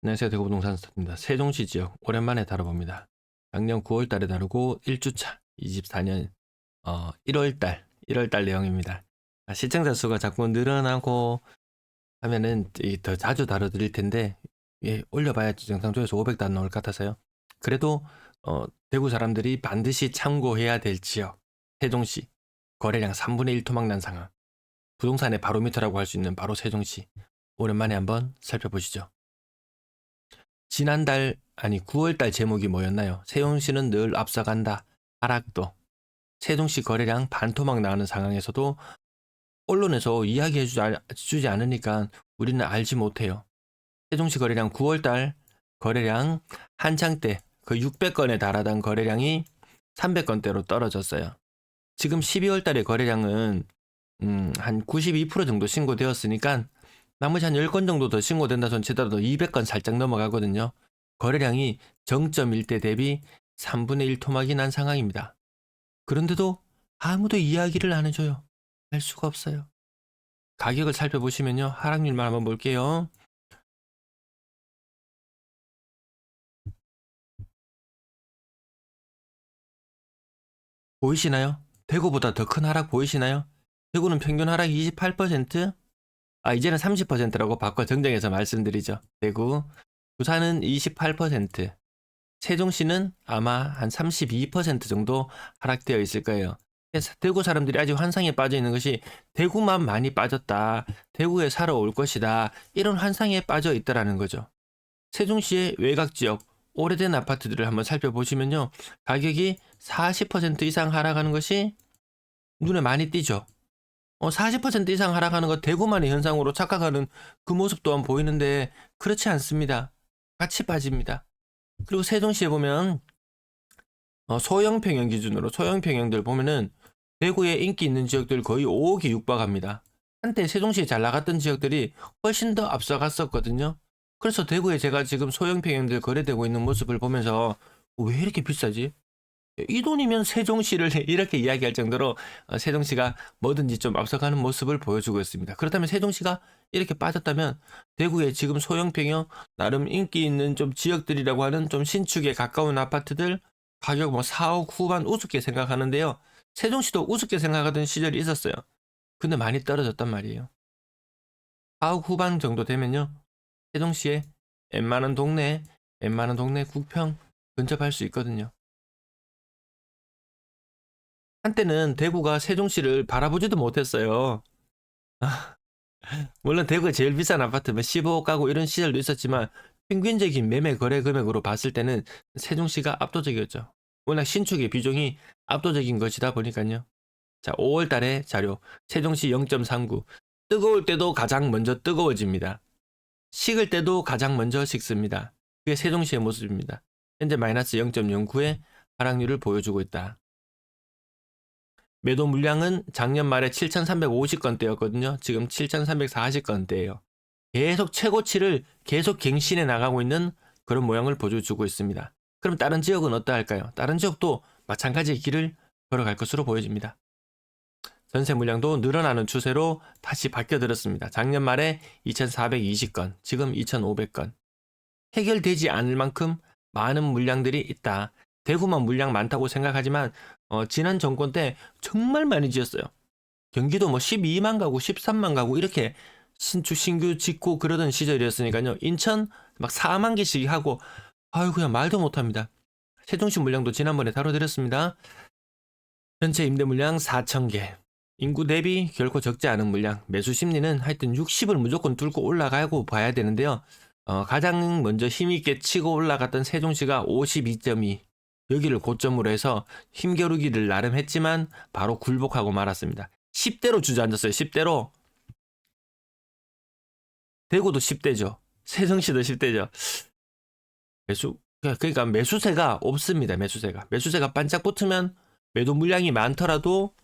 안녕하세요. 대구부동산 스타트입니다. 세종시 지역 오랜만에 다뤄봅니다. 작년 9월 달에 다루고 1주차 24년 1월 달 내용입니다. 시청자 수가 자꾸 늘어나고 하면은 더 자주 다뤄드릴 텐데 올려봐야 영상 조회수 500도 안 나올 것 같아서요. 그래도 대구 사람들이 반드시 참고해야 될 지역 세종시 거래량 3분의 1 토막난 상황, 부동산의 바로미터라고 할 수 있는 바로 세종시 오랜만에 한번 살펴보시죠. 지난달 9월달 제목이 뭐였나요? 세종시는 늘 앞서간다. 하락도. 세종시 거래량 반토막 나가는 상황에서도 언론에서 이야기해주지 않으니까 우리는 알지 못해요. 세종시 거래량 9월달 거래량 한창 때 그 600건에 달하던 거래량이 300건대로 떨어졌어요. 지금 12월달의 거래량은 한 92% 정도 신고되었으니까 나머지 한 10건 정도 더 신고된다 손 치더라도 200건 살짝 넘어가거든요. 거래량이 0.1대 대비 3분의 1 토막이 난 상황입니다. 그런데도 아무도 이야기를 안 해줘요. 알 수가 없어요. 가격을 살펴보시면요. 하락률만 한번 볼게요. 보이시나요? 대구보다 더 큰 하락 보이시나요? 대구는 평균 하락이 28%? 이제는 30%라고 바꿔 정정해서 말씀드리죠. 대구. 부산은 28%. 세종시는 아마 한 32% 정도 하락되어 있을 거예요. 그래서 대구 사람들이 아직 환상에 빠져 있는 것이 대구만 많이 빠졌다. 대구에 살아 올 것이다. 이런 환상에 빠져 있다라는 거죠. 세종시의 외곽지역 오래된 아파트들을 한번 살펴보시면요. 가격이 40% 이상 하락하는 것이 눈에 많이 띄죠. 40% 이상 하락하는 것 대구만의 현상으로 착각하는 그 모습 또한 보이는데 그렇지 않습니다. 같이 빠집니다. 그리고 세종시에 보면 소형 평형 기준으로 소형 평형들 보면은 대구에 인기 있는 지역들 거의 5억이 육박합니다. 한때 세종시에 잘 나갔던 지역들이 훨씬 더 앞서갔었거든요. 그래서 대구에 제가 지금 소형 평형들 거래되고 있는 모습을 보면서 왜 이렇게 비싸지? 이 돈이면 세종시를 이렇게 이야기할 정도로 세종시가 뭐든지 좀 앞서가는 모습을 보여주고 있습니다. 그렇다면 세종시가 이렇게 빠졌다면 대구에 지금 소형 평형 나름 인기 있는 좀 지역들이라고 하는 좀 신축에 가까운 아파트들 가격 뭐 4억 후반 우습게 생각하는데요. 세종시도 우습게 생각하던 시절이 있었어요. 근데 많이 떨어졌단 말이에요. 4억 후반 정도 되면요. 세종시에 웬만한 동네 국평 근접할 수 있거든요. 한때는 대구가 세종시를 바라보지도 못했어요. 물론 대구의 제일 비싼 아파트면 15억 가구 이런 시절도 있었지만 평균적인 매매 거래 금액으로 봤을 때는 세종시가 압도적이었죠. 워낙 신축의 비중이 압도적인 것이다 보니까요. 자, 5월 달에 자료 세종시 0.39 뜨거울 때도 가장 먼저 뜨거워집니다. 식을 때도 가장 먼저 식습니다. 그게 세종시의 모습입니다. 현재 마이너스 0.09의 하락률을 보여주고 있다. 매도 물량은 작년 말에 7,350건대였거든요. 지금 7,340건대예요. 계속 최고치를 계속 갱신해 나가고 있는 그런 모양을 보여주고 있습니다. 그럼 다른 지역은 어떠할까요? 다른 지역도 마찬가지의 길을 걸어갈 것으로 보여집니다. 전세 물량도 늘어나는 추세로 다시 바뀌어들었습니다. 작년 말에 2,420건, 지금 2,500건. 해결되지 않을 만큼 많은 물량들이 있다. 대구만 물량 많다고 생각하지만 지난 정권 때 정말 많이 지었어요. 경기도 뭐 12만 가구, 13만 가구 이렇게 신규 짓고 그러던 시절이었으니까요. 인천 막 4만 개씩 하고 그냥 말도 못합니다. 세종시 물량도 지난번에 다뤄드렸습니다. 전체 임대 물량 4,000개. 인구 대비 결코 적지 않은 물량. 매수 심리는 하여튼 60을 무조건 뚫고 올라가고 봐야 되는데요. 가장 먼저 힘있게 치고 올라갔던 세종시가 52.2 여기를 고점으로 해서 힘겨루기를 나름 했지만 바로 굴복하고 말았습니다. 10대로 주저앉았어요. 10대로. 대구도 10대죠. 세종시도 10대죠. 그러니까 매수세가 없습니다. 매수세가 반짝 붙으면 매도 물량이 많더라도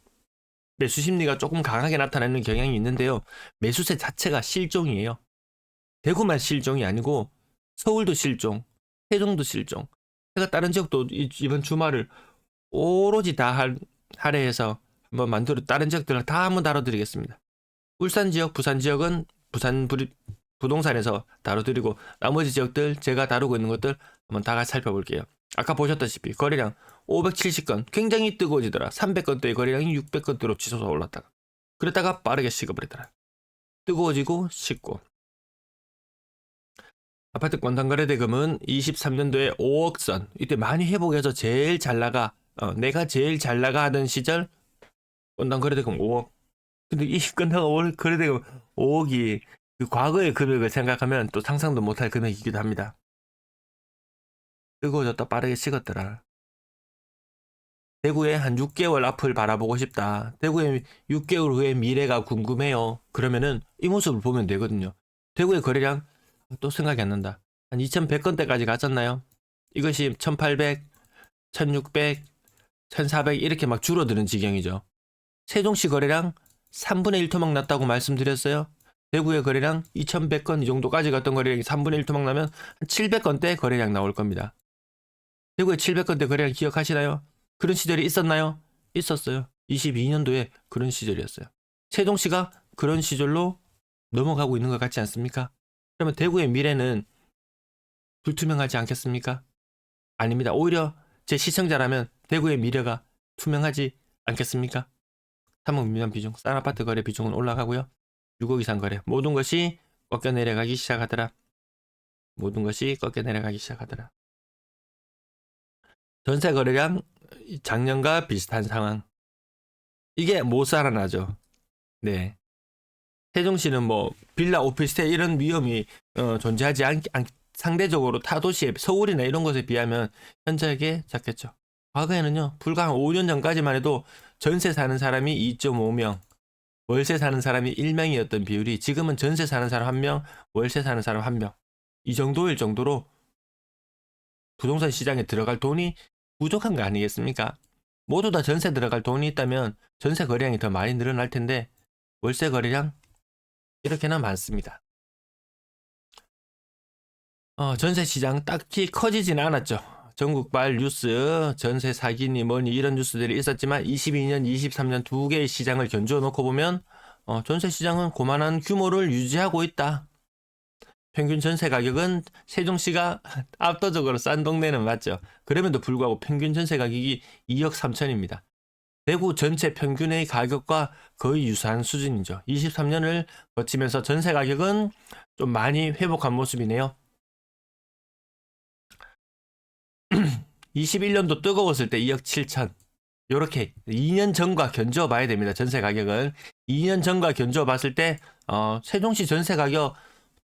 매수 심리가 조금 강하게 나타나는 경향이 있는데요. 매수세 자체가 실종이에요. 대구만 실종이 아니고 서울도 실종, 세종도 실종. 제가 다른 지역도 이번 주말을 오로지 다 할애해서 한번 다른 지역들을 다 한번 다뤄드리겠습니다. 울산 지역, 부산 지역은 부동산에서 다뤄드리고 나머지 지역들 제가 다루고 있는 것들 한번 다 같이 살펴볼게요. 아까 보셨다시피 거래량 570건 굉장히 뜨거워지더라. 300건대의 거래량이 600건대로 치솟아 올랐다가 그랬다가 빠르게 식어버리더라. 뜨거워지고 식고. 아파트 건당거래대금은 23년도에 5억 선. 이때 많이 회복해서 제일 잘 나가. 내가 제일 잘 나가 하던 시절 건당거래대금 5억. 근데 이 건당거래대금 5억이 그 과거의 금액을 생각하면 또 상상도 못할 금액이기도 합니다. 뜨거워졌다 빠르게 식었더라. 대구의 한 6개월 앞을 바라보고 싶다. 대구의 6개월 후의 미래가 궁금해요. 그러면은 이 모습을 보면 되거든요. 대구의 거래량 또 생각이 안 난다. 한 2100건대까지 갔었나요? 이것이 1800, 1600, 1400 이렇게 막 줄어드는 지경이죠. 세종시 거래량 3분의 1 토막 났다고 말씀드렸어요. 대구의 거래량 2100건 이 정도까지 갔던 거래량이 3분의 1 토막 나면 한 700건대 거래량 나올 겁니다. 대구의 700건대 거래량 기억하시나요? 그런 시절이 있었나요? 있었어요. 22년도에 그런 시절이었어요. 세종시가 그런 시절로 넘어가고 있는 것 같지 않습니까? 그러면 대구의 미래는 불투명하지 않겠습니까? 아닙니다. 오히려 제 시청자라면 대구의 미래가 투명하지 않겠습니까? 3억 미만 비중, 싼 아파트 거래 비중은 올라가고요. 6억 이상 거래, 모든 것이 꺾여 내려가기 시작하더라. 모든 것이 꺾여 내려가기 시작하더라. 전세 거래량 작년과 비슷한 상황. 이게 못 살아나죠. 네. 세종시는 뭐 빌라 오피스텔 이런 위험이 존재하지 상대적으로 타 도시에 서울이나 이런 곳에 비하면 현저하게 작겠죠. 과거에는요, 불과 한 5년 전까지만 해도 전세 사는 사람이 2.5명, 월세 사는 사람이 1명이었던 비율이 지금은 전세 사는 사람 1명, 월세 사는 사람 1명. 이 정도일 정도로 부동산 시장에 들어갈 돈이 부족한 거 아니겠습니까? 모두 다 전세 들어갈 돈이 있다면 전세 거래량이 더 많이 늘어날 텐데 월세 거래량 이렇게나 많습니다. 전세 시장 딱히 커지진 않았죠. 전국발 뉴스, 전세 사기니 뭐니 이런 뉴스들이 있었지만 22년, 23년 두 개의 시장을 견주어 놓고 보면 전세 시장은 고만한 규모를 유지하고 있다. 평균 전세 가격은 세종시가 압도적으로 싼 동네는 맞죠. 그럼에도 불구하고 평균 전세 가격이 2억 3천입니다. 대구 전체 평균의 가격과 거의 유사한 수준이죠. 23년을 거치면서 전세 가격은 좀 많이 회복한 모습이네요. 21년도 뜨거웠을 때 2억 7천. 요렇게 2년 전과 견주어 봐야 됩니다. 전세 가격은 2년 전과 견주어 봤을 때 세종시 전세 가격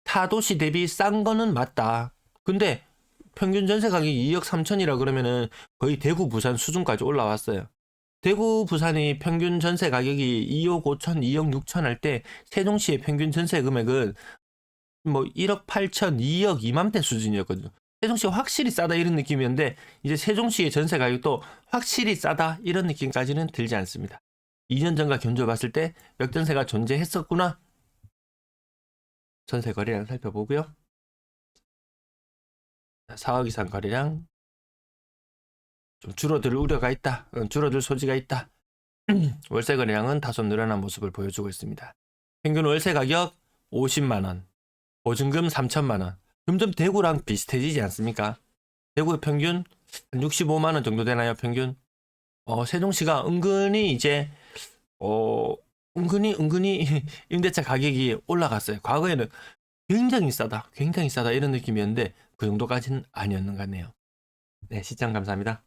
타도시 대비 싼 거는 맞다. 근데 평균 전세 가격이 2억 3천이라 그러면은 거의 대구 부산 수준까지 올라왔어요. 대구 부산이 평균 전세 가격이 2억 5천, 2억 6천 할 때 세종시의 평균 전세 금액은 뭐 1억 8천, 2억 이맘때 수준이었거든요. 세종시가 확실히 싸다 이런 느낌이었는데 이제 세종시의 전세 가격도 확실히 싸다 이런 느낌까지는 들지 않습니다. 2년 전과 견주어 봤을 때 역전세가 존재했었구나. 전세 거래량 살펴보고요. 4억 이상 거래량 좀 줄어들 우려가 있다. 줄어들 소지가 있다. 월세 거래량은 다소 늘어난 모습을 보여주고 있습니다. 평균 월세 가격 50만원, 보증금 3천만원. 점점 대구랑 비슷해지지 않습니까? 대구의 평균 한 65만원 정도 되나요? 평균? 세종시가 은근히 이제 은근히 임대차 가격이 올라갔어요. 과거에는 굉장히 싸다 이런 느낌이었는데 그 정도까지는 아니었는 것 같네요. 네, 시청 감사합니다.